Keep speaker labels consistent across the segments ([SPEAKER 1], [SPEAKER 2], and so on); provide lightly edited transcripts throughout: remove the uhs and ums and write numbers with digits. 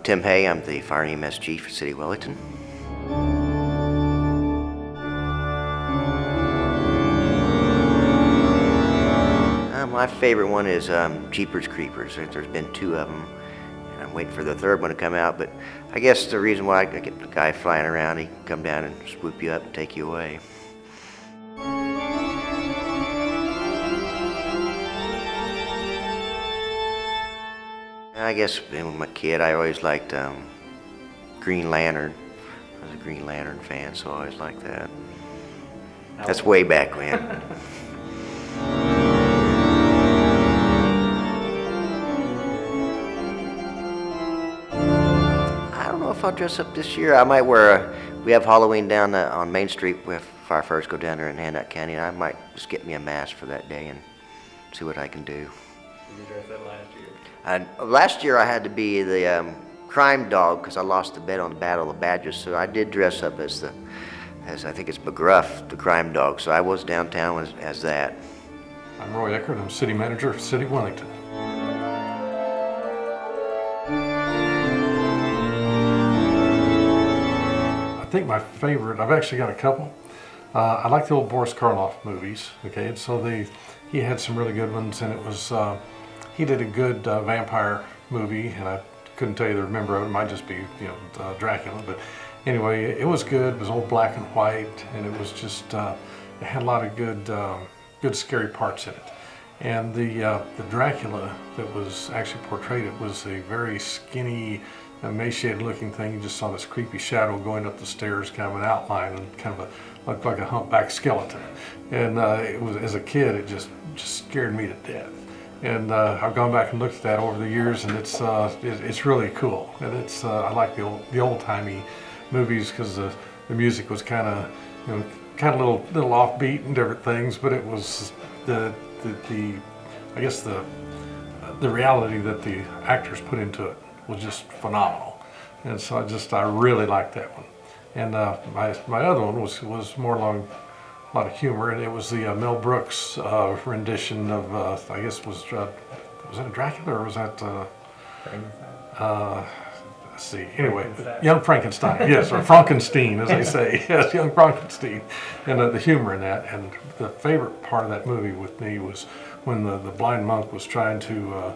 [SPEAKER 1] Tim Hay. I'm the Fire EMS Chief for City of Wellington. My favorite one is Jeepers Creepers. There's been 2 of them, and I'm waiting for the 3rd one to come out, but I guess the reason why I get the guy flying around, he can come down and swoop you up and take you away. I guess when I was a kid, I always liked Green Lantern. I was a Green Lantern fan, so I always liked that. That's way back when. I don't know if I'll dress up this year. I might wear we have Halloween down on Main Street with firefighters go down there in Hancock County, and I might just get me a mask for that day and see what I can do.
[SPEAKER 2] Did you dress up last year?
[SPEAKER 1] Last year I had to be the crime dog because I lost the bet on the Battle of the Badgers, so I did dress up as I think it's McGruff, the crime dog, so I was downtown as that.
[SPEAKER 3] I'm Roy Eckert. I'm City Manager for City of Wellington. I think my favorite, I've actually got a couple. I like the old Boris Karloff movies, okay, and so he had some really good ones, and it was, he did a good vampire movie, and I couldn't tell you the member of it. It might just be, Dracula, but anyway, it was good. It was old black and white, and it was just, it had a lot of good scary parts in it. And the Dracula that was actually portrayed, it was a very skinny, emaciated looking thing. You just saw this creepy shadow going up the stairs, kind of an outline, and kind of looked like a humpback skeleton. And it was, as a kid, it just scared me to death. And I've gone back and looked at that over the years, and it's really cool. And I like the old-timey movies because the music was kind of little offbeat and different things, but it was the reality that the actors put into it was just phenomenal. And so I really liked that one. And my other one was more along a lot of humor, and it was the Mel Brooks rendition of I guess was that Dracula or was that let's see, anyway, Young Frankenstein, yes, or Frankenstein as they say. Yes, Young Frankenstein. And the humor in that, and the favorite part of that movie with me was when the blind monk was trying to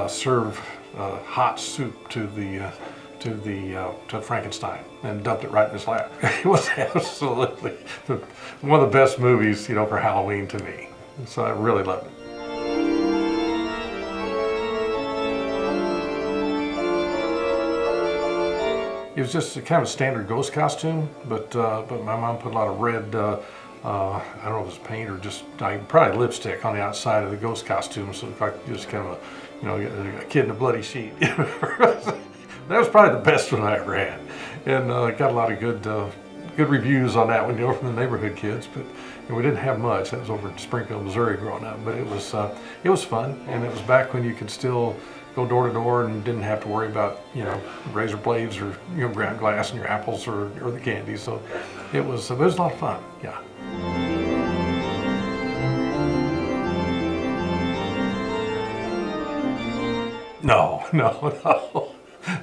[SPEAKER 3] serve hot soup to Frankenstein and dumped it right in his lap. It was absolutely one of the best movies, for Halloween to me. And so I really loved it. It was just a kind of standard ghost costume, but my mom put a lot of red, I don't know if it was paint or just probably lipstick on the outside of the ghost costume, so it looked like it was kind of a kid in a bloody sheet. That was probably the best one I ever had, and got a lot of good reviews on that one, from the neighborhood kids. But we didn't have much. That was over in Springfield, Missouri, growing up. But it was fun, and it was back when you could still go door to door and didn't have to worry about razor blades or ground glass in your apples or the candy. So it was a lot of fun. Yeah.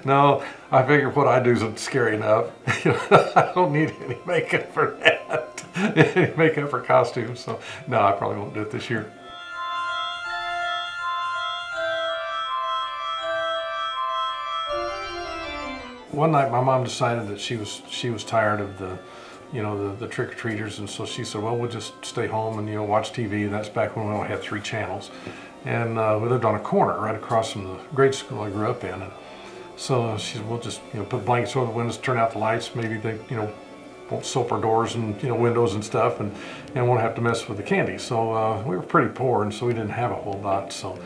[SPEAKER 3] No, I figure what I do is scary enough. I don't need any makeup for that. Any makeup for costumes. So no, I probably won't do it this year. One night my mom decided that she was tired of the trick-or-treaters, and so she said, well, we'll just stay home and watch TV. That's back when we only had 3 channels. And we lived on a corner right across from the grade school I grew up in. And so she said, we'll just put blankets over the windows, turn out the lights, maybe they won't soap our doors and windows and stuff, and won't have to mess with the candy. So we were pretty poor, and so we didn't have a whole lot. So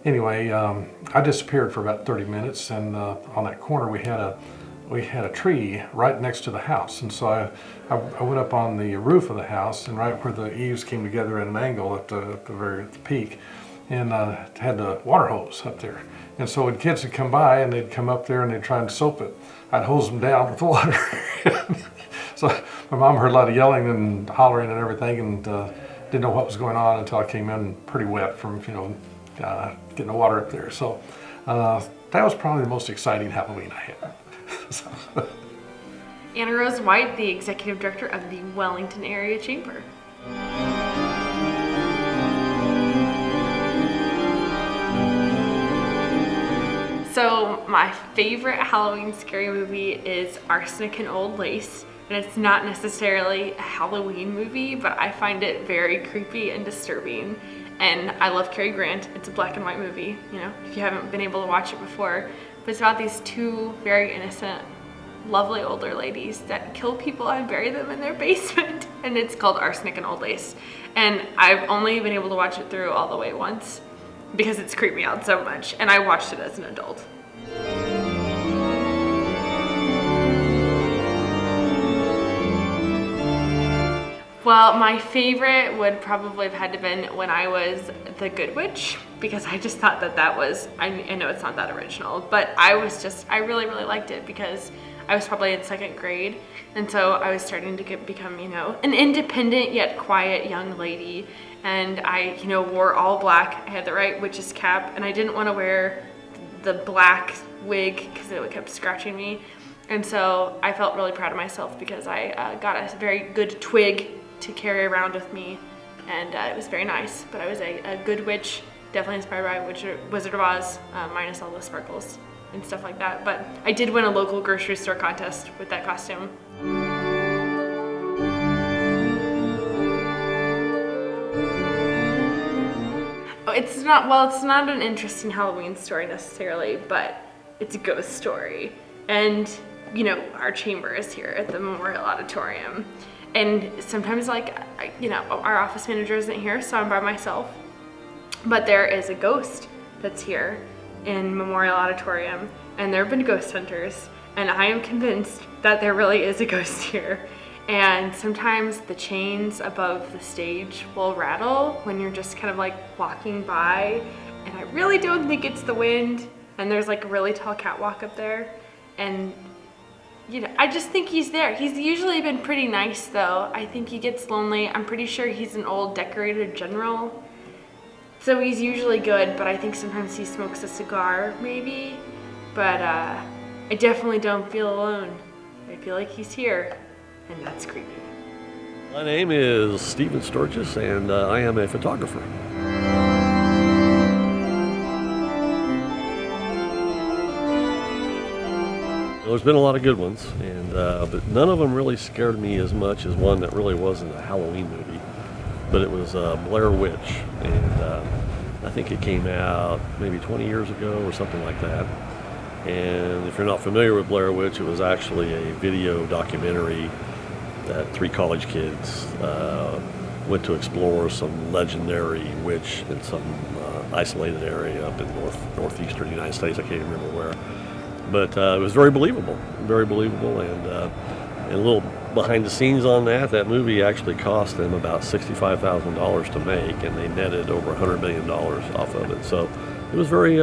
[SPEAKER 3] anyway, I disappeared for about 30 minutes, and on that corner we had a tree right next to the house, and so I went up on the roof of the house, and right where the eaves came together at an angle at the peak, and had the water hose up there. And so when kids would come by and they'd come up there and they'd try and soap it, I'd hose them down with water. So my mom heard a lot of yelling and hollering and everything, and didn't know what was going on until I came in pretty wet from getting the water up there. So that was probably the most exciting Halloween I had. So,
[SPEAKER 4] Annarose White, the executive director of the Wellington Area Chamber. So my favorite Halloween scary movie is Arsenic and Old Lace. And it's not necessarily a Halloween movie, but I find it very creepy and disturbing. And I love Cary Grant. It's a black and white movie, you know, if you haven't been able to watch it before. But it's about these two very innocent, lovely older ladies that kill people and bury them in their basement. And it's called Arsenic and Old Lace. And I've only been able to watch it through all the way once because it's creeped me out so much. And I watched it as an adult. Well, my favorite would probably have had to been when I was the Good Witch, because I just thought that was, I know it's not that original, but I really, really liked it because I was probably in 2nd grade. And so I was starting to become, you know, an independent yet quiet young lady. And I, you know, wore all black. I had the right witch's cap, and I didn't want to wear the black wig because it kept scratching me. And so I felt really proud of myself because I got a very good twig to carry around with me, and it was very nice. But I was a good witch, definitely inspired by Wizard of Oz, minus all the sparkles and stuff like that. But I did win a local grocery store contest with that costume. It's not an interesting Halloween story necessarily, but it's a ghost story. And, you know, our chamber is here at the Memorial Auditorium. And sometimes, like, you know, our office manager isn't here, so I'm by myself. But there is a ghost that's here in Memorial Auditorium, and there have been ghost hunters, and I am convinced that there really is a ghost here. And sometimes the chains above the stage will rattle when you're just kind of like walking by, and I really don't think it's the wind. And there's like a really tall catwalk up there, and you know, I just think he's there. He's usually been pretty nice though. I think he gets lonely. I'm pretty sure he's an old decorated general, so he's usually good, but I think sometimes he smokes a cigar maybe. But I definitely don't feel alone. I feel like he's here, and that's creepy.
[SPEAKER 5] My name is Stephen Sturgis, and I am a photographer. There's been a lot of good ones, and but none of them really scared me as much as one that really wasn't a Halloween movie, but it was Blair Witch, and I think it came out maybe 20 years ago or something like that. And if you're not familiar with Blair Witch, it was actually a video documentary that 3 college kids went to explore some legendary witch in some isolated area up in northeastern United States. I can't remember where. But it was very believable, and a little behind the scenes on that movie actually cost them about $65,000 to make, and they netted over $100 million off of it. So it was very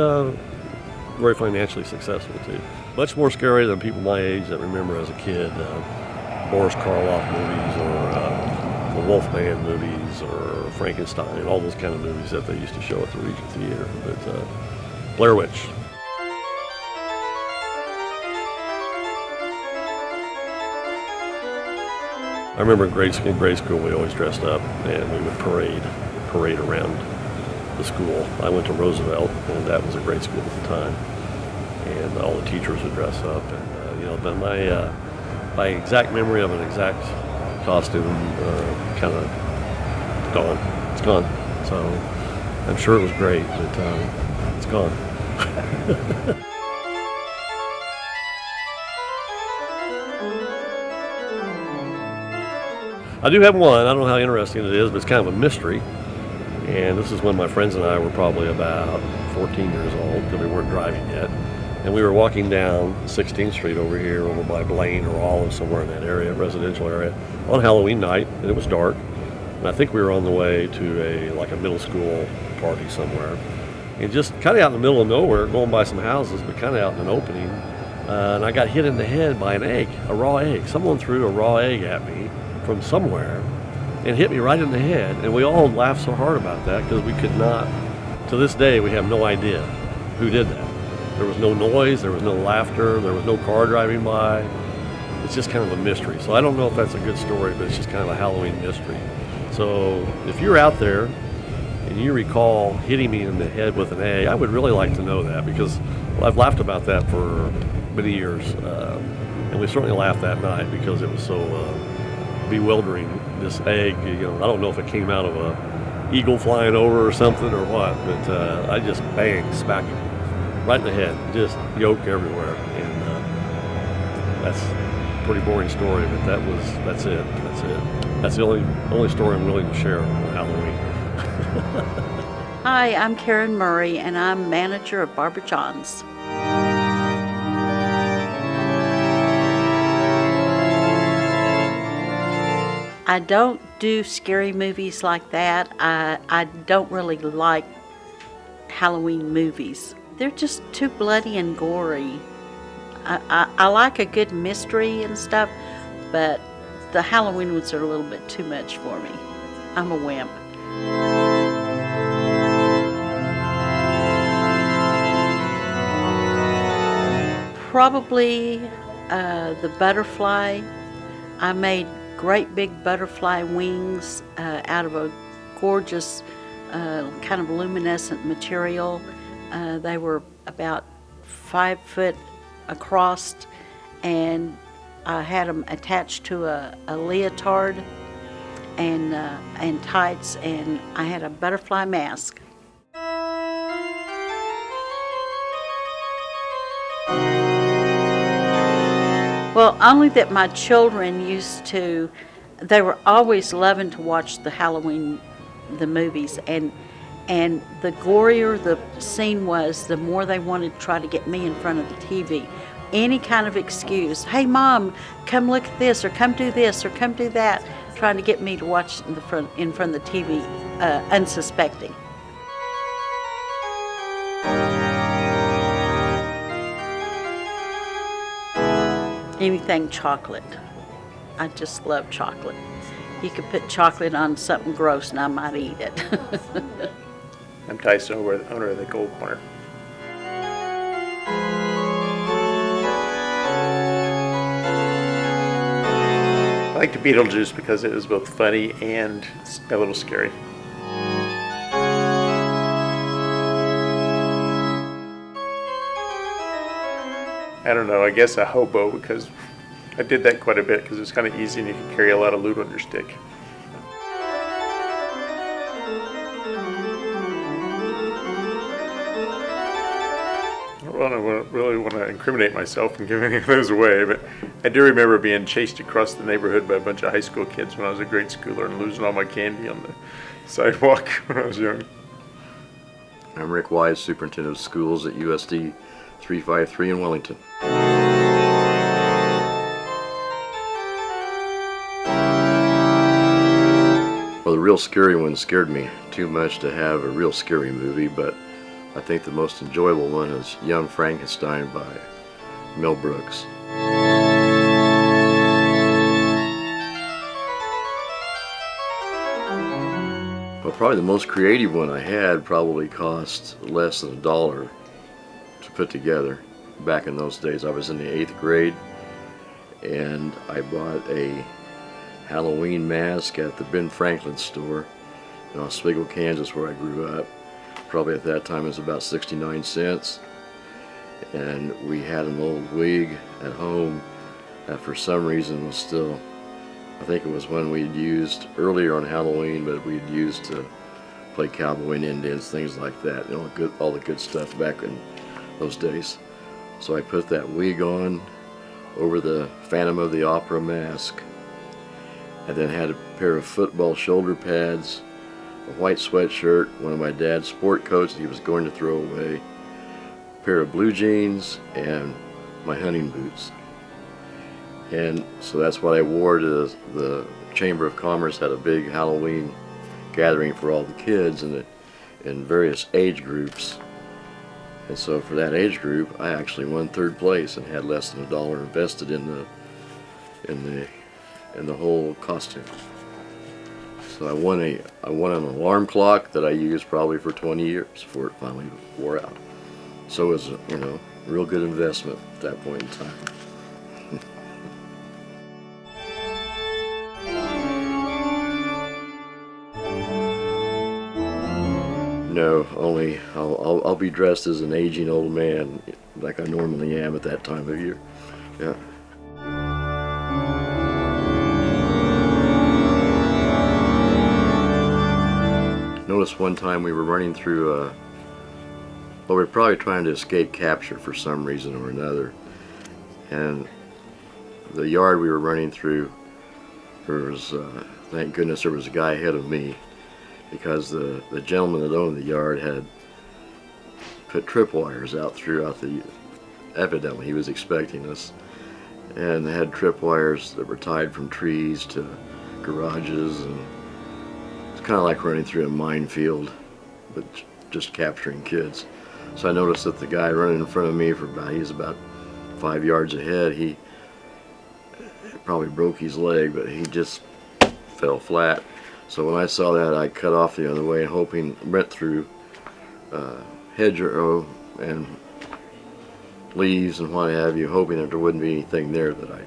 [SPEAKER 5] financially successful too. Much more scary than people my age that remember as a kid Boris Karloff movies or the Wolfman movies or Frankenstein, all those kind of movies that they used to show at the Regent Theater. But Blair Witch. I remember in grade school we always dressed up and we would parade around the school. I went to Roosevelt, and that was a great school at the time. And all the teachers would dress up, and you know, but my exact memory of an exact costume kind of gone. It's gone. So I'm sure it was great, but it's gone. I do have one. I don't know how interesting it is, but it's kind of a mystery. And this is when my friends and I were probably about 14 years old, because we weren't driving yet. And we were walking down 16th Street over here, over by Blaine or Olive, somewhere in that area, residential area, on Halloween night, and it was dark. And I think we were on the way to a middle school party somewhere. And just kind of out in the middle of nowhere, going by some houses, but kind of out in an opening. And I got hit in the head by an egg, a raw egg. Someone threw a raw egg at me from somewhere and hit me right in the head. And we all laughed so hard about that because we could not, to this day, we have no idea who did that. There was no noise, there was no laughter, there was no car driving by. It's just kind of a mystery. So I don't know if that's a good story, but it's just kind of a Halloween mystery. So if you're out there and you recall hitting me in the head with an egg, I would really like to know that, because I've laughed about that for many years. And we certainly laughed that night because it was so bewildering. This egg, I don't know if it came out of a eagle flying over or something or what, but I just bang, smacked him right in the head, just yolk everywhere. And that's a pretty boring story, but that's it. That's the only story I'm willing to share on Halloween.
[SPEAKER 6] Hi, I'm Karen Murray, and I'm manager of Barbara John's. I don't do scary movies like that. I don't really like Halloween movies. They're just too bloody and gory. I like a good mystery and stuff, but the Halloween ones are a little bit too much for me. I'm a wimp. Probably the butterfly. I made great big butterfly wings out of a gorgeous kind of luminescent material. They were about 5 foot across, and I had them attached to a leotard and tights, and I had a butterfly mask. Well, only that my children they were always loving to watch the movies, and the gorier the scene was, the more they wanted to try to get me in front of the TV. Any kind of excuse, hey Mom, come look at this, or come do this, or come do that, trying to get me to watch it in front of the TV, unsuspecting. Anything chocolate. I just love chocolate. You could put chocolate on something gross and I might eat it.
[SPEAKER 2] I'm Tyson, owner of the Gold Corner. I like the Beetlejuice because it was both funny and a little scary. I don't know, I guess a hobo, because I did that quite a bit because it's kind of easy and you can carry a lot of loot on your stick. I don't really want to incriminate myself and give any of those away, but I do remember being chased across the neighborhood by a bunch of high school kids when I was a grade schooler and losing all my candy on the sidewalk when I was young.
[SPEAKER 7] I'm Rick Weiss, Superintendent of Schools at USD 353 in Wellington. Well, the real scary one scared me too much to have a real scary movie, but I think the most enjoyable one is Young Frankenstein by Mel Brooks. Well, probably the most creative one I had probably cost less than $1 to put together. Back in those days, I was in the 8th grade, and I bought a Halloween mask at the Ben Franklin store in Oswego, Kansas, where I grew up. Probably at that time it was about 69 cents. And we had an old wig at home that for some reason was still, I think it was one we'd used earlier on Halloween, but we'd used to play cowboy and Indians, things like that. All the good stuff back in those days. So I put that wig on over the Phantom of the Opera mask, and then had a pair of football shoulder pads, a white sweatshirt, one of my dad's sport coats that he was going to throw away, a pair of blue jeans, and my hunting boots. And so that's what I wore to the Chamber of Commerce. Had a big Halloween gathering for all the kids in various age groups. And so for that age group, I actually won 3rd place and had less than $1 invested in the whole costume. So I won an alarm clock that I used probably for 20 years before it finally wore out. So it was, you know, a real good investment at that point in time. No, only I'll be dressed as an aging old man like I normally am at that time of year. Yeah. Noticed one time we were running through well, we were probably trying to escape capture for some reason or another, and the yard we were running through, there was, thank goodness there was a guy ahead of me, because the gentleman that owned the yard had put tripwires out throughout the, evidently he was expecting us, and they had tripwires that were tied from trees to garages, and it's kind of like running through a minefield, but just capturing kids. So I noticed that the guy running in front of me he was about 5 yards ahead, he probably broke his leg, but he just fell flat. So when I saw that, I cut off the other way, went through hedgerow and leaves and what have you, hoping that there wouldn't be anything there, that I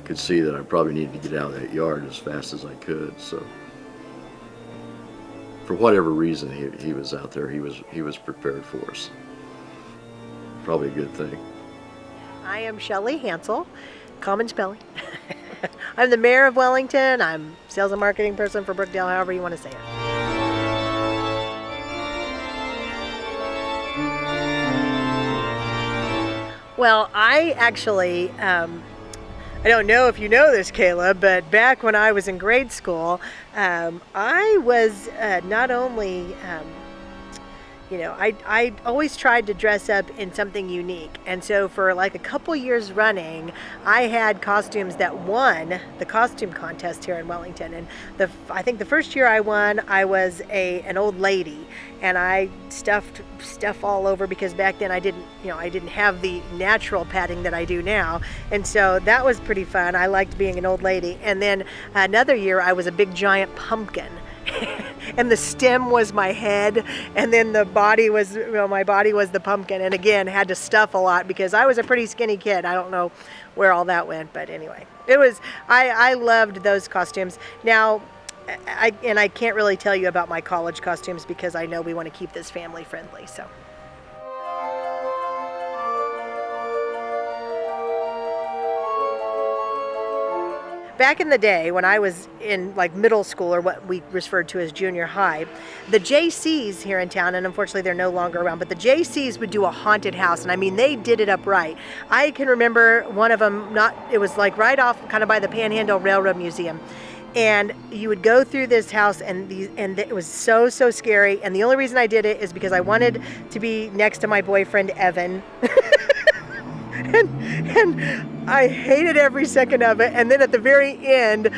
[SPEAKER 7] could see that I probably needed to get out of that yard as fast as I could. So for whatever reason he was out there, he was prepared for us. Probably a good thing.
[SPEAKER 8] I am Shelley Hansel, common spelling. I'm the mayor of Wellington. I'm sales and marketing person for Brookdale, however you want to say it. Well, I actually, I don't know if you know this, Caleb, but back when I was in grade school, I was not only, you know, I always tried to dress up in something unique. And so for like a couple years running, I had costumes that won the costume contest here in Wellington. And I think the first year I won, I was an old lady. And I stuffed stuff all over, because back then I didn't have the natural padding that I do now. And so that was pretty fun. I liked being an old lady. And then another year I was a big giant pumpkin. And the stem was my head, and then the body was, my body was the pumpkin. And again, had to stuff a lot because I was a pretty skinny kid. I don't know where all that went, but anyway, I loved those costumes. Now, I can't really tell you about my college costumes because I know we want to keep this family friendly, so. Back in the day when I was in like middle school, or what we referred to as junior high, the JCs here in town, and unfortunately they're no longer around, but the JCs would do a haunted house, and I mean they did it up right. I can remember one of them, it was like right off kind of by the Panhandle Railroad Museum. And you would go through this house, and it was so scary. And the only reason I did it is because I wanted to be next to my boyfriend Evan. and I hated every second of it. And then at the very end,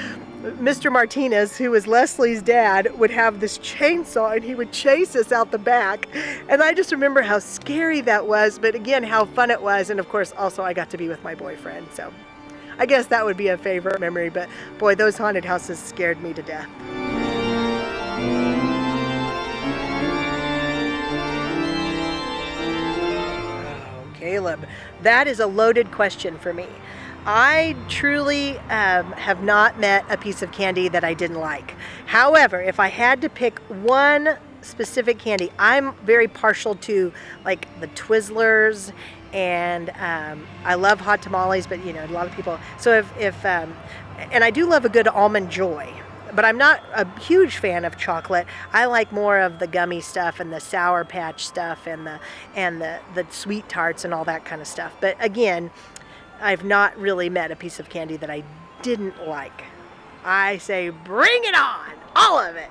[SPEAKER 8] Mr. Martinez, who was Leslie's dad, would have this chainsaw and he would chase us out the back. And I just remember how scary that was, but again, how fun it was. And of course, also I got to be with my boyfriend. So I guess that would be a favorite memory, but boy, those haunted houses scared me to death. Caleb, that is a loaded question for me. I truly have not met a piece of candy that I didn't like. However, if I had to pick one specific candy, I'm very partial to like the Twizzlers, and I love hot tamales, but you know, a lot of people. So and I do love a good almond joy. But I'm not a huge fan of chocolate. I like more of the gummy stuff and the Sour Patch stuff and the sweet tarts and all that kind of stuff. But again, I've not really met a piece of candy that I didn't like. I say bring it on, all of it.